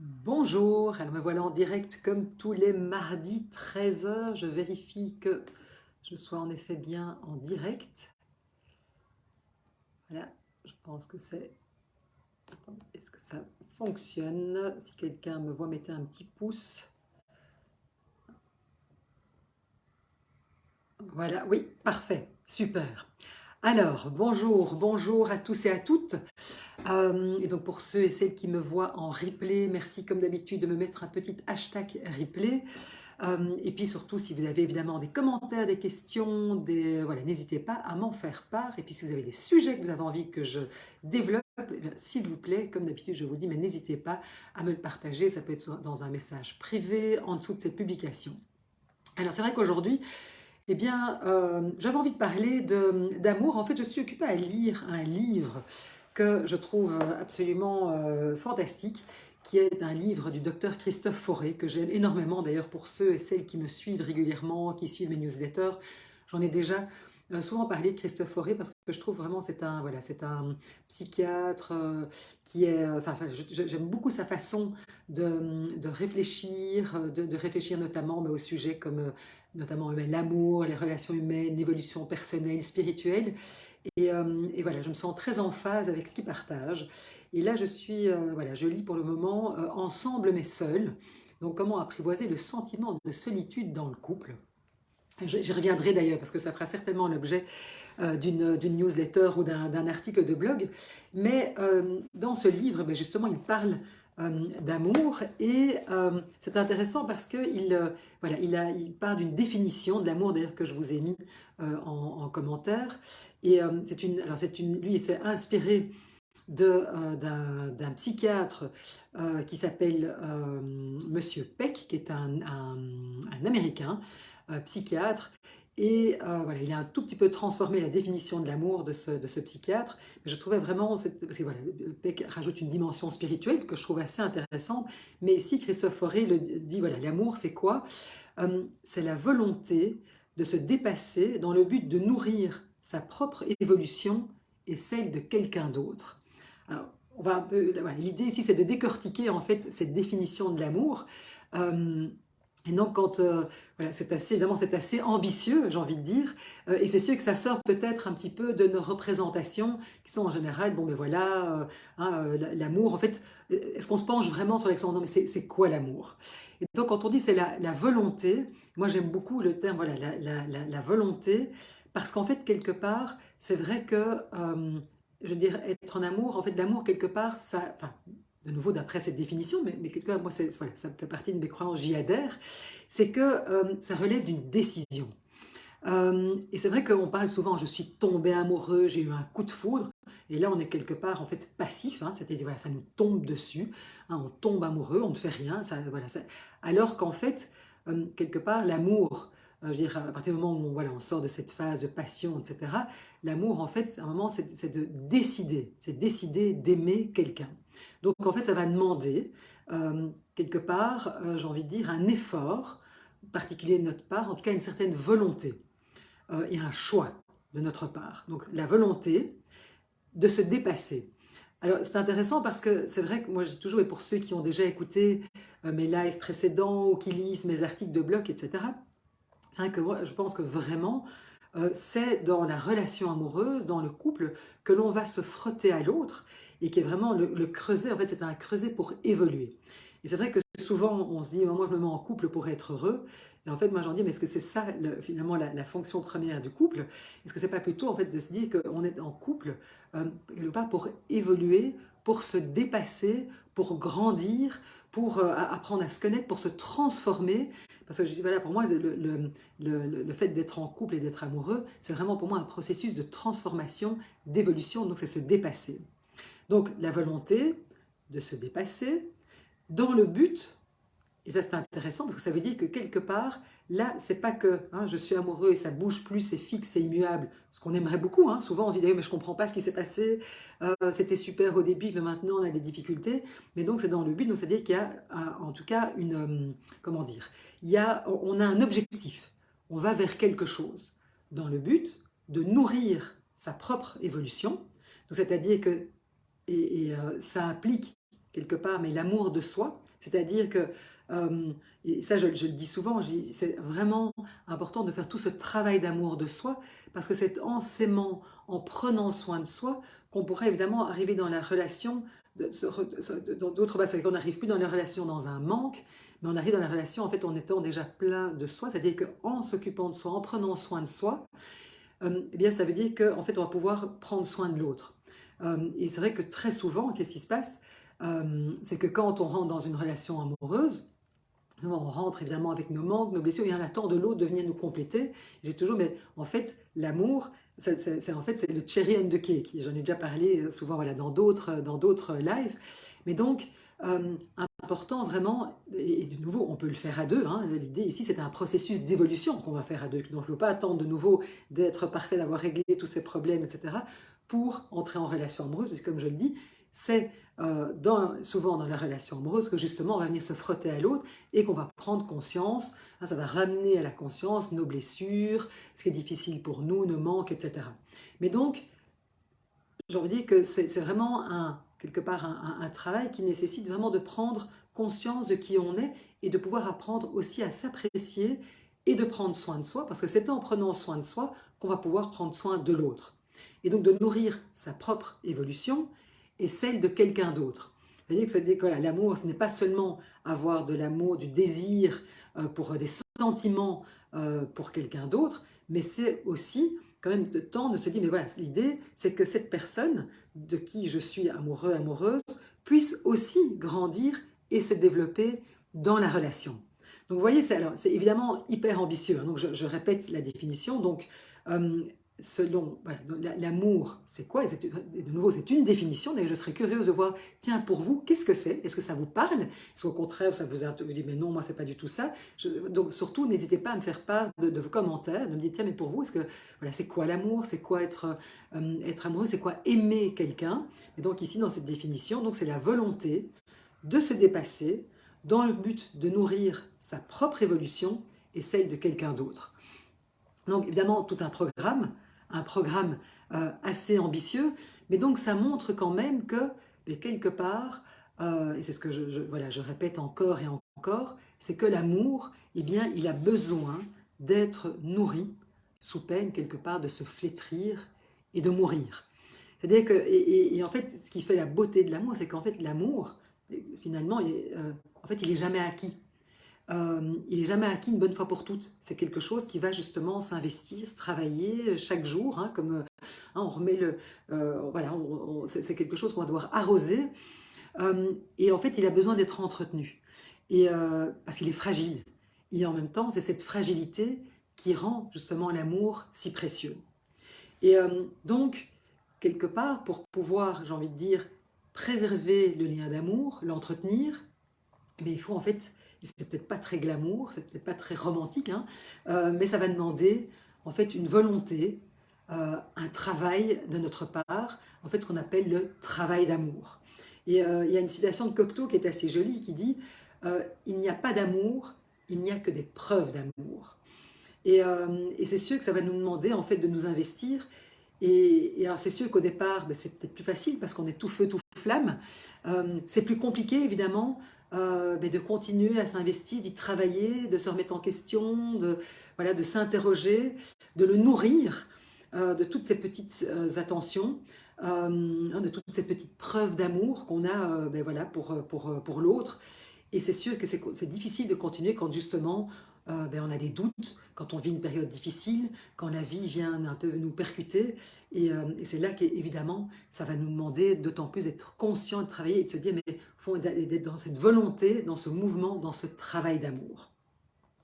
Bonjour, alors me voilà en direct comme tous les mardis 13 h. Je vérifie que je sois en effet bien en direct. Voilà, je pense que c'est... Attends, est-ce que ça fonctionne? Si quelqu'un me voit, mettez un petit pouce. Voilà, oui, parfait, super. Alors, bonjour à tous et à toutes. Et donc pour ceux et celles qui me voient en replay, merci comme d'habitude de me mettre un petit hashtag replay. Et puis surtout, si vous avez évidemment des commentaires, des questions, voilà, n'hésitez pas à m'en faire part. Et puis si vous avez des sujets que vous avez envie que je développe, eh bien, s'il vous plaît, comme d'habitude, je vous dis, mais n'hésitez pas à me le partager. Ça peut être dans un message privé, en dessous de cette publication. Alors c'est vrai qu'aujourd'hui, eh bien, j'avais envie de parler d'amour. En fait, je suis occupée à lire un livre que je trouve absolument fantastique, qui est un livre du docteur Christophe Fauré, que j'aime énormément d'ailleurs pour ceux et celles qui me suivent régulièrement, qui suivent mes newsletters. J'en ai déjà souvent parlé de Christophe Fauré parce que je trouve vraiment c'est un, voilà, c'est un psychiatre qui est, j'aime beaucoup sa façon de réfléchir, de réfléchir notamment au sujet comme notamment l'amour, les relations humaines, l'évolution personnelle, spirituelle. Et voilà, je me sens très en phase avec ce qu'il partage. Et là, voilà, je lis pour le moment Ensemble mais seul. Donc, comment apprivoiser le sentiment de solitude dans le couple. J'y reviendrai d'ailleurs parce que ça fera certainement l'objet d'une newsletter ou d'un article de blog. Mais dans ce livre, ben justement, il parle d'amour et c'est intéressant parce qu'il voilà, il part d'une définition de l'amour d'ailleurs que je vous ai mis en commentaire. Et lui, il s'est inspiré d'un psychiatre qui s'appelle Monsieur Peck, qui est un Américain psychiatre. Et voilà, il a un tout petit peu transformé la définition de l'amour de ce psychiatre. Mais je trouvais vraiment, parce que voilà, Peck rajoute une dimension spirituelle que je trouve assez intéressante. Mais ici, Christophe Fauré le dit, voilà, l'amour c'est quoi? C'est la volonté de se dépasser dans le but de nourrir sa propre évolution et celle de quelqu'un d'autre. Alors, on va un peu, voilà, l'idée ici, c'est de décortiquer en fait cette définition de l'amour. Euh, et donc, voilà, c'est assez, évidemment, c'est assez ambitieux, j'ai envie de dire, et c'est sûr que ça sort peut-être un petit peu de nos représentations qui sont en général, bon, ben voilà, l'amour. En fait, est-ce qu'on se penche vraiment sur l'accent? Non, mais c'est quoi l'amour? Et donc, quand on dit c'est la volonté, moi j'aime beaucoup le terme, voilà, la volonté, parce qu'en fait, quelque part, c'est vrai que je veux dire, être en amour, en fait, l'amour, quelque part, ça, enfin, de nouveau d'après cette définition, mais quelque part, moi, voilà, ça fait partie de mes croyances, j'y adhère, c'est que ça relève d'une décision. Et c'est vrai qu'on parle souvent, je suis tombé amoureux, j'ai eu un coup de foudre, et là, on est quelque part, en fait, passif, hein, c'est-à-dire, voilà, ça nous tombe dessus, hein, on tombe amoureux, on ne fait rien, ça, voilà, alors qu'en fait, quelque part, l'amour, je veux dire, à partir du moment où voilà, on sort de cette phase de passion, etc., l'amour, en fait, à un moment, c'est de décider, c'est décider d'aimer quelqu'un. Donc, en fait, ça va demander, quelque part, j'ai envie de dire, un effort particulier de notre part, en tout cas une certaine volonté et un choix de notre part. Donc, la volonté de se dépasser. Alors, c'est intéressant parce que c'est vrai que moi, j'ai toujours, et pour ceux qui ont déjà écouté mes lives précédents ou qui lisent mes articles de blog, etc., c'est vrai que moi, je pense que vraiment, c'est dans la relation amoureuse, dans le couple, que l'on va se frotter à l'autre et qui est vraiment le creuset. En fait, c'est un creuset pour évoluer. Et c'est vrai que souvent, on se dit, moi, je me mets en couple pour être heureux. Et en fait, moi, j'en dis, mais est-ce que c'est ça, finalement, la fonction première du couple? Est-ce que c'est pas plutôt, en fait, de se dire qu'on est en couple, quelque part, pour évoluer, pour se dépasser, pour grandir, pour apprendre à se connaître, pour se transformer? Parce que je dis, voilà, pour moi, le fait d'être en couple et d'être amoureux, c'est vraiment pour moi un processus de transformation, d'évolution, donc c'est se dépasser. Donc la volonté de se dépasser dans le but, et ça c'est intéressant parce que ça veut dire que quelque part, là, c'est pas que hein, je suis amoureux et ça bouge plus, c'est fixe, c'est immuable, ce qu'on aimerait beaucoup. Hein. Souvent on se dit, mais je comprends pas ce qui s'est passé, c'était super au début, mais maintenant on a des difficultés. Mais donc c'est dans le but, donc c'est-à-dire qu'il y a en tout cas comment dire, on a un objectif, on va vers quelque chose, dans le but de nourrir sa propre évolution. Donc c'est-à-dire que ça implique quelque part mais l'amour de soi, C'est-à-dire que, et ça je le dis souvent, c'est vraiment important de faire tout ce travail d'amour de soi, parce que c'est en s'aimant, en prenant soin de soi, qu'on pourrait évidemment arriver dans la relation, dans d'autres bases, c'est qu'on n'arrive plus dans la relation dans un manque, mais on arrive dans la relation en fait en étant déjà plein de soi, c'est-à-dire qu'en s'occupant de soi, en prenant soin de soi, eh bien ça veut dire qu'en fait on va pouvoir prendre soin de l'autre. Et c'est vrai que très souvent, qu'est-ce qui se passe? C'est que quand on rentre dans une relation amoureuse, nous, on rentre évidemment avec nos manques, nos blessures, et on attend de l'autre de venir nous compléter. J'ai toujours, mais en fait, l'amour, en fait, c'est le cherry on the cake. J'en ai déjà parlé souvent voilà, dans d'autres lives. Mais donc, important vraiment, et de nouveau, on peut le faire à deux. Hein. L'idée ici, c'est un processus d'évolution qu'on va faire à deux. Donc, il ne faut pas attendre de nouveau d'être parfait, d'avoir réglé tous ces problèmes, etc., pour entrer en relation amoureuse. Parce que, comme je le dis, c'est souvent dans la relation amoureuse que justement on va venir se frotter à l'autre et qu'on va prendre conscience, hein, ça va ramener à la conscience nos blessures, ce qui est difficile pour nous, nos manques, etc. Mais donc, j'ai envie de dire que c'est vraiment quelque part un travail qui nécessite vraiment de prendre conscience de qui on est et de pouvoir apprendre aussi à s'apprécier et de prendre soin de soi, parce que c'est en prenant soin de soi qu'on va pouvoir prendre soin de l'autre. Et donc de nourrir sa propre évolution et celle de quelqu'un d'autre. C'est-à-dire que voilà, l'amour, ce n'est pas seulement avoir de l'amour, du désir pour des sentiments pour quelqu'un d'autre, mais c'est aussi quand même de temps de se dire, mais voilà, l'idée, c'est que cette personne de qui je suis amoureux, amoureuse, puisse aussi grandir et se développer dans la relation. Donc vous voyez, c'est évidemment hyper ambitieux. Hein. Donc je répète la définition. Donc euh, selon voilà, l'amour, c'est quoi? Et de nouveau, c'est une définition. D'ailleurs, je serais curieuse de voir, tiens, pour vous, qu'est-ce que c'est? Est-ce que ça vous parle? Est-ce qu'au contraire, ça vous dit, mais non, moi, c'est pas du tout ça. Donc surtout, n'hésitez pas à me faire part de vos commentaires, de me dire, tiens, mais pour vous, voilà, c'est quoi l'amour? C'est quoi être amoureux? C'est quoi aimer quelqu'un? Et donc ici, dans cette définition, donc c'est la volonté de se dépasser dans le but de nourrir sa propre évolution et celle de quelqu'un d'autre. Donc évidemment, tout un programme assez ambitieux, mais donc ça montre quand même que, mais quelque part, et c'est ce que voilà, je répète encore et encore, c'est que l'amour, eh bien, il a besoin d'être nourri sous peine quelque part de se flétrir et de mourir. C'est-à-dire que, et en fait, ce qui fait la beauté de l'amour, c'est qu'en fait, l'amour, finalement, en fait, il n'est jamais acquis. Il n'est jamais acquis une bonne fois pour toutes. C'est quelque chose qui va justement s'investir, se travailler chaque jour, hein, comme hein, on remet voilà, c'est quelque chose qu'on va devoir arroser. Et en fait, il a besoin d'être entretenu. Et parce qu'il est fragile. Et en même temps, c'est cette fragilité qui rend justement l'amour si précieux. Et donc, quelque part, pour pouvoir, j'ai envie de dire, préserver le lien d'amour, l'entretenir, mais il faut en fait, c'est peut-être pas très glamour, c'est peut-être pas très romantique, hein, mais ça va demander en fait une volonté, un travail de notre part, en fait ce qu'on appelle le travail d'amour. Et il y a une citation de Cocteau qui est assez jolie qui dit il n'y a pas d'amour, il n'y a que des preuves d'amour. Et c'est sûr que ça va nous demander en fait de nous investir. Et alors c'est sûr qu'au départ, ben, c'est peut-être plus facile parce qu'on est tout feu, tout flamme. C'est plus compliqué évidemment mais de continuer à s'investir, d'y travailler, de se remettre en question, voilà, de s'interroger, de le nourrir de toutes ces petites attentions, hein, de toutes ces petites preuves d'amour qu'on a ben voilà, pour l'autre. Et c'est sûr que c'est difficile de continuer quand justement ben on a des doutes, quand on vit une période difficile, quand la vie vient un peu nous percuter. Et c'est là qu'évidemment, ça va nous demander d'autant plus d'être conscient, de travailler et de se dire, mais d'être dans cette volonté, dans ce mouvement, dans ce travail d'amour.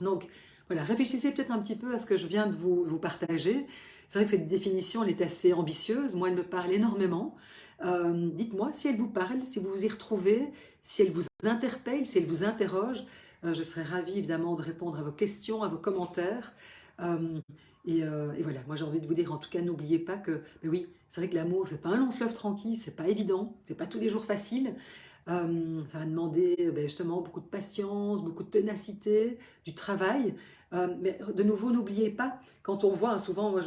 Donc voilà, réfléchissez peut-être un petit peu à ce que je viens de vous partager. C'est vrai que cette définition, elle est assez ambitieuse. Moi, elle me parle énormément. Dites-moi si elle vous parle, si vous vous y retrouvez, si elle vous interpelle, si elle vous interroge. Je serais ravie évidemment de répondre à vos questions, à vos commentaires. Euh, et voilà, moi j'ai envie de vous dire en tout cas, n'oubliez pas que, mais oui, c'est vrai que l'amour, c'est pas un long fleuve tranquille, c'est pas évident, c'est pas tous les jours facile. Ça va demander ben, justement beaucoup de patience, beaucoup de ténacité, du travail. Mais de nouveau, n'oubliez pas, quand on voit, hein, souvent, moi,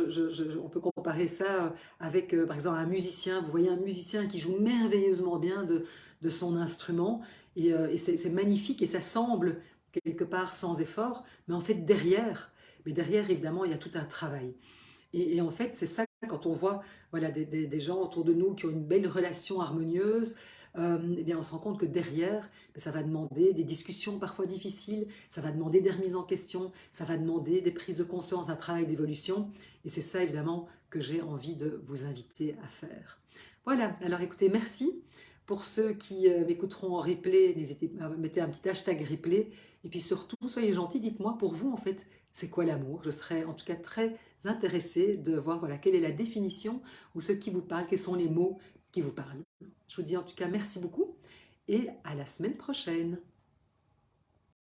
on peut comparer ça avec, par exemple, un musicien. Vous voyez un musicien qui joue merveilleusement bien de son instrument, et c'est magnifique, et ça semble quelque part sans effort, mais en fait derrière évidemment, il y a tout un travail. Et en fait, c'est ça, quand on voit voilà, des gens autour de nous qui ont une belle relation harmonieuse, eh bien, on se rend compte que derrière, ben, ça va demander des discussions parfois difficiles, ça va demander des remises en question, ça va demander des prises de conscience, un travail d'évolution. Et c'est ça, évidemment, que j'ai envie de vous inviter à faire. Voilà, alors écoutez, merci. Pour ceux qui m'écouteront en replay, n'hésitez pas à mettre un petit hashtag replay. Et puis surtout, soyez gentils, dites-moi pour vous, en fait, c'est quoi l'amour? Je serais en tout cas très intéressée de voir voilà, quelle est la définition ou ce qui vous parle, quels sont les mots qui vous parlent. Je vous dis en tout cas merci beaucoup et à la semaine prochaine.